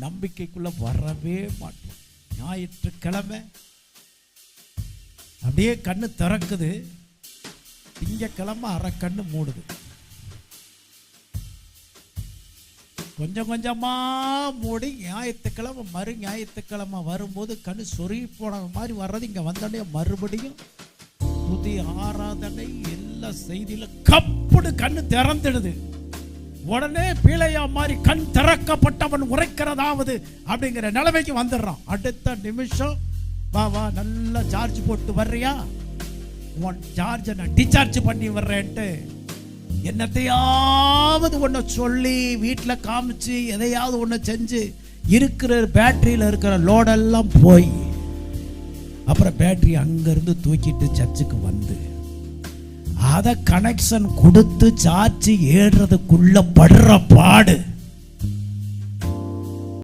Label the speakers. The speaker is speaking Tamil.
Speaker 1: நம்பிக்கைக்குள்ள வரவே மாட்டோம். ஞாயிற்றுக்கிழமை அப்படியே கண்ணு திறக்குது, திங்கக்கிழமை அரை கண்ணு மூடுது. கொஞ்சம் கொஞ்சமா மூடி ஞாயிற்றுக்கிழமை மறு ஞாயிற்றுக்கிழமை வரும்போது கண்ணு சொருகி போன மாதிரி வர்றது. இங்க வந்தோடனே மறுபடியும் துதி ஆராதனை எல்லா செய்தியில கப்புடு கண்ணு திறந்துடுது. உடனே பீலையா மாதிரி கண் திறக்கப்பட்டவன் உரைக்கிறதாவது அப்படிங்கிற நிலைமைக்கு வந்துடுறான். அடுத்த நிமிஷம் வா வா நல்லா சார்ஜ் போட்டு வர்றியா, உன் சார்ஜை நான் டிசார்ஜ் பண்ணி வர்றேன்ட்டு என்னத்தையாவது ஒன்று சொல்லி வீட்டில் காமிச்சு எதையாவது ஒன்று செஞ்சு இருக்கிற பேட்டரியில் இருக்கிற லோடெல்லாம் போய் அப்புறம் பேட்டரி அங்கேருந்து தூக்கிட்டு சர்ச்சுக்கு வந்து அதை கனெக்ஷன் கொடுத்து சார்ஜ் ஏறுறதுக்குள்ள படுற பாடு.